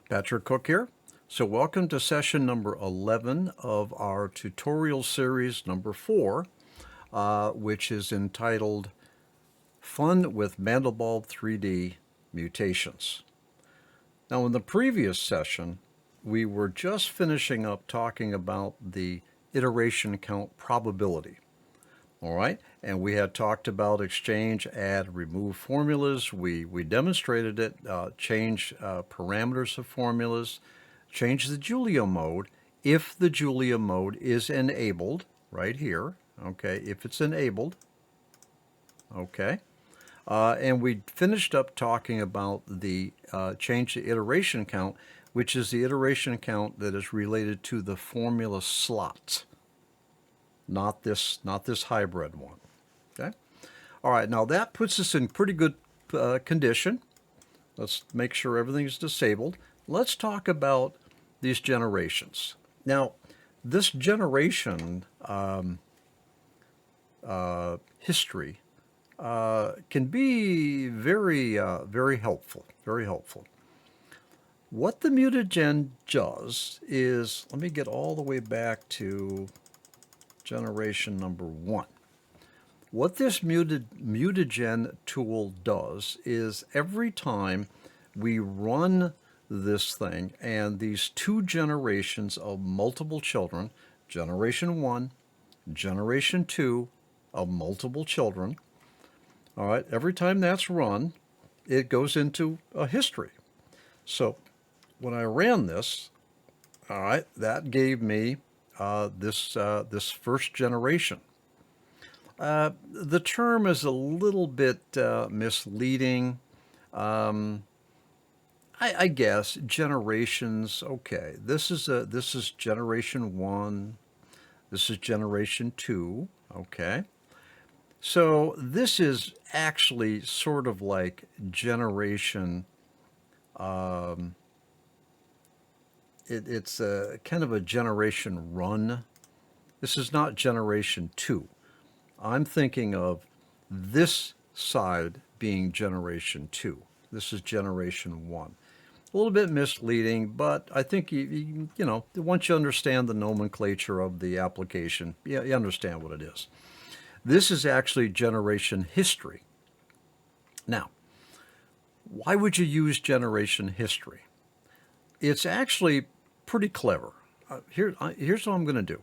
Patrick Cook here. So welcome to session number 11 of our tutorial series number 4, which is entitled Fun with Mandelbulb3D Mutations. Now in the previous session, we were just finishing up talking about the iteration count probability. All right, and we had talked about exchange, add, remove formulas. We demonstrated it, change parameters of formulas, change the Julia mode if the Julia mode is enabled, right here, okay, if it's enabled, okay. And we finished up talking about the change the iteration count, which is the iteration count that is related to the formula slot. Not this hybrid one. Okay. All right. Now that puts us in pretty good condition. Let's make sure everything's disabled. Let's talk about these generations. Now, this generation history can be very helpful. Very helpful. What the MutaGen does is, let me get all the way back to generation number 1. What this MutaGen tool does is every time we run this thing and these two generations of multiple children, generation 1, generation 2 of multiple children, all right, every time that's run, it goes into a history. So when I ran this, all right, that gave me this first generation. The term is a little bit misleading. I guess generations. Okay, this is generation 1. This is generation 2. Okay, so this is actually sort of like generation. It's a kind of a generation run. This is not generation 2. I'm thinking of this side being generation 2. This is generation 1. A little bit misleading, but I think you know, once you understand the nomenclature of the application, you understand what it is. This is actually generation history. Now, why would you use generation history? It's actually pretty clever. Here's what I'm going to do.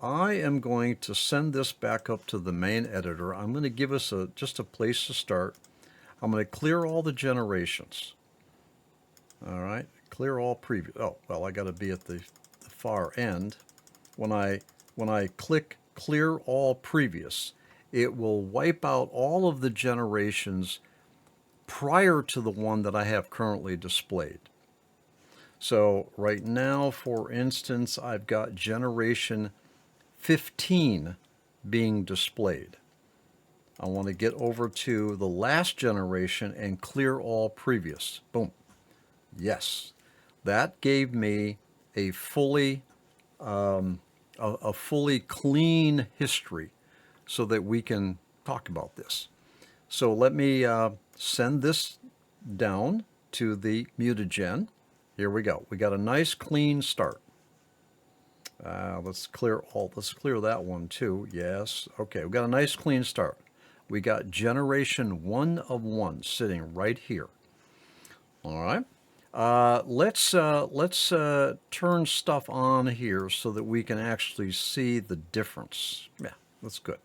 I am going to send this back up to the main editor. I'm going to give us just a place to start. I'm going to clear all the generations. All right, clear all previous. Oh, well, I got to be at the far end. When I click clear all previous, it will wipe out all of the generations prior to the one that I have currently displayed. So right now, for instance, I've got generation 15 being displayed. I want to get over to the last generation and clear all previous. Boom. Yes, that gave me a fully clean history so that we can talk about this. So let me send this down to the MutaGen. Here we go. We got a nice clean start. Let's clear that one too. Yes. Okay. We got a nice clean start. We got generation 1 of 1 sitting right here. All right. Let's turn stuff on here so that we can actually see the difference. Yeah, that's good.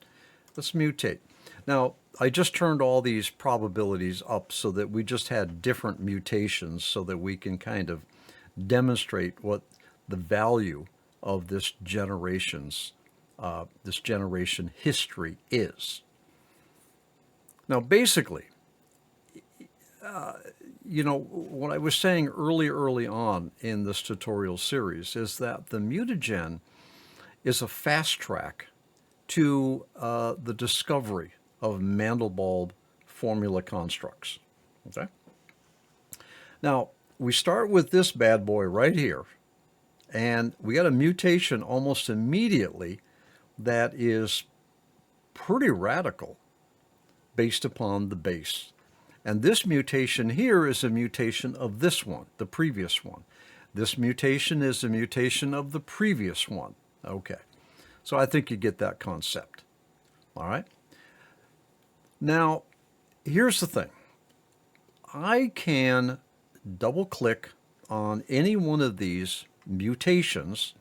Let's mutate. Now, I just turned all these probabilities up so that we just had different mutations so that we can kind of demonstrate what the value of this generation history is. Now, basically, you know, what I was saying early on in this tutorial series is that the MutaGen is a fast track to the discovery of Mandelbulb formula constructs. Okay. Now, we start with this bad boy right here, and we got a mutation almost immediately that is pretty radical based upon the base. And this mutation here is a mutation of this one, the previous one. This mutation is a mutation of the previous one. Okay. So I think you get that concept. All right. Now, here's the thing. I can double click on any one of these mutations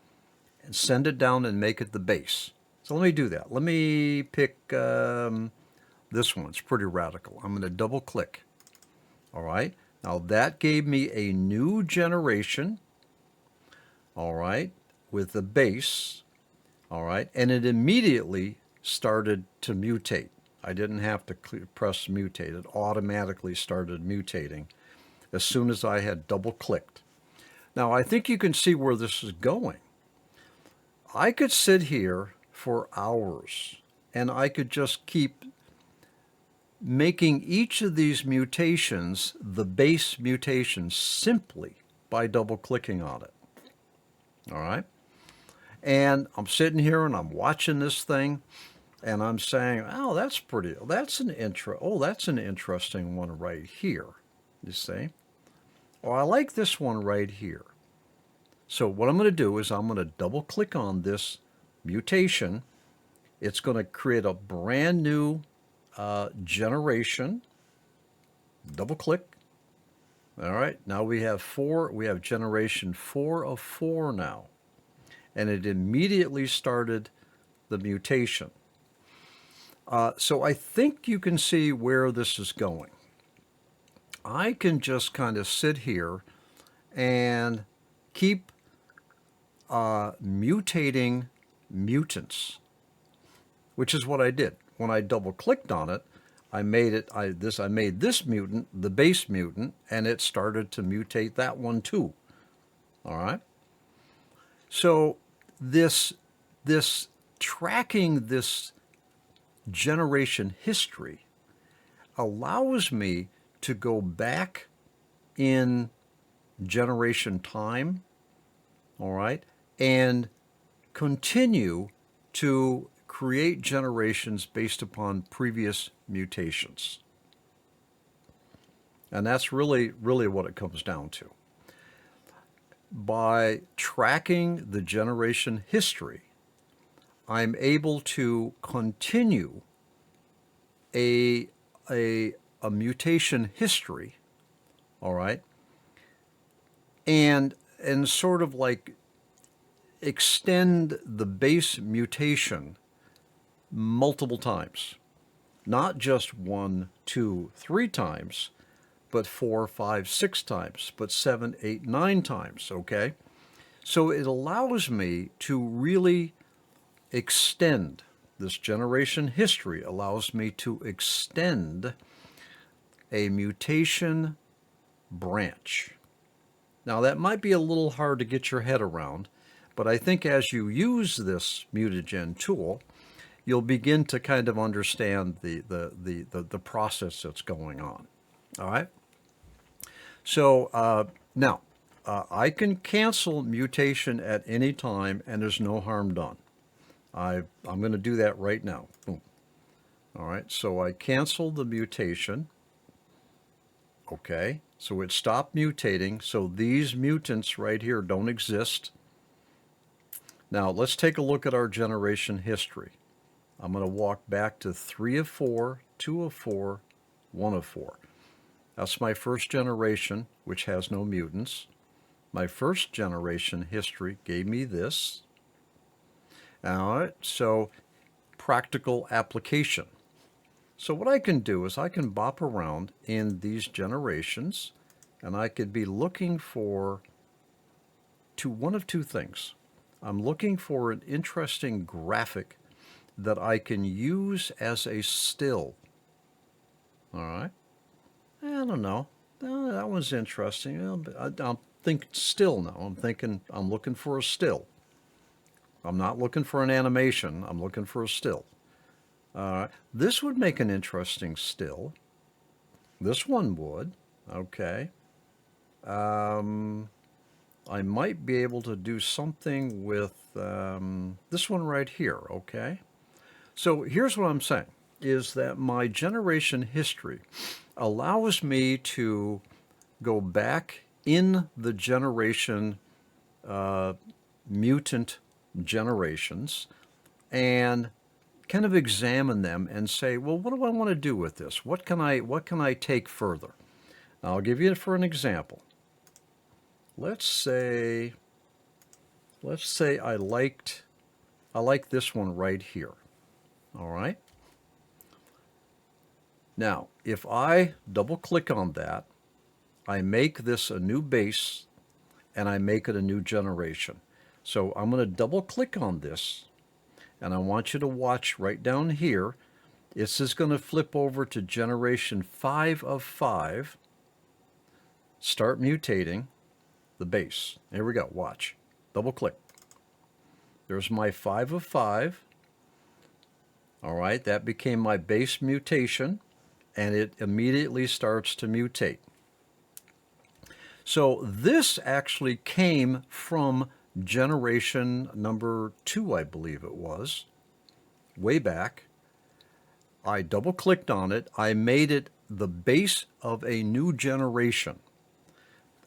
and send it down and make it the base. So let me do that. Let me pick this one. It's pretty radical. I'm going to double click. All right. Now that gave me a new generation. All right. With the base. All right. And it immediately started to mutate. I didn't have to press mutate. It automatically started mutating as soon as I had double clicked. Now I think you can see where this is going. I could sit here for hours and I could just keep making each of these mutations the base mutation simply by double clicking on it. All right. And I'm sitting here and I'm watching this thing and I'm saying, oh, that's pretty, that's an interesting one right here. You see? Oh, I like this one right here. So what I'm going to do is I'm going to double click on this mutation. It's going to create a brand new generation. Double click. All right, now we have generation 4 of 4 now. And it immediately started the mutation. So I think you can see where this is going. I can just kind of sit here and keep mutating mutants, which is what I did. When I double clicked on it, I made this mutant the base mutant, and it started to mutate that one too. All right. So this tracking this generation history allows me to go back in generation time, all right, and continue to create generations based upon previous mutations. And that's really what it comes down to. By tracking the generation history, I'm able to continue a mutation history, all right, and sort of like extend the base mutation multiple times, not just 1, 2, 3 times, but 4, 5, 6 times, but 7, 8, 9 times, okay? So it allows me to really extend this generation history, allows me to extend a mutation branch. Now that might be a little hard to get your head around, but I think as you use this MutaGen tool, you'll begin to kind of understand the process that's going on. All right. So now I can cancel mutation at any time, and there's no harm done. I'm going to do that right now. Boom. All right. So I cancel the mutation. Okay. So it stopped mutating. So these mutants right here don't exist. Now let's take a look at our generation history. I'm going to walk back to 3 of 4, 2 of 4, 1 of 4. That's my first generation, which has no mutants. My first generation history gave me this. All right, so practical application. So what I can do is I can bop around in these generations, and I could be looking for one of two things. I'm looking for an interesting graphic that I can use as a still. All right. I don't know. That one's interesting. I'll think still now. I'm looking for a still. I'm not looking for an animation. I'm looking for a still. This would make an interesting still. This one would. Okay. I might be able to do something with this one right here. Okay. So here's what I'm saying. is that my generation history allows me to go back in the generation mutant generations and kind of examine them and say, well, what do I want to do with this? What can I take further? Now, I'll give you it for an example. Let's say I like this one right here. All right. Now, if I double click on that, I make this a new base and I make it a new generation. So I'm going to double click on this, and I want you to watch right down here. This is going to flip over to generation 5 of 5. Start mutating the base. Here we go. Watch. Double click. There's my 5 of 5. All right, that became my base mutation, and it immediately starts to mutate. So this actually came from generation number 2, I believe it was, way back. I double clicked on it. I made it the base of a new generation.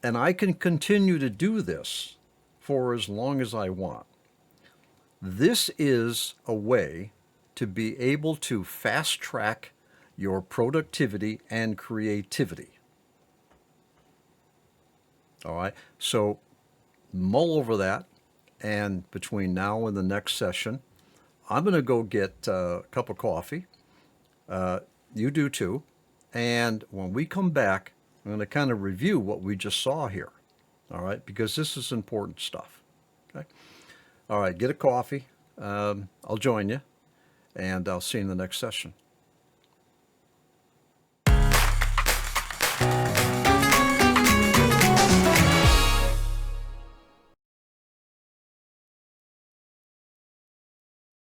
And I can continue to do this for as long as I want. This is a way to be able to fast track your productivity and creativity. All right, so mull over that, and between now and the next session, I'm going to go get a cup of coffee. You do too. And when we come back, I'm going to kind of review what we just saw here. All right, because this is important stuff. Okay. All right, get a coffee. I'll join you, and I'll see you in the next session.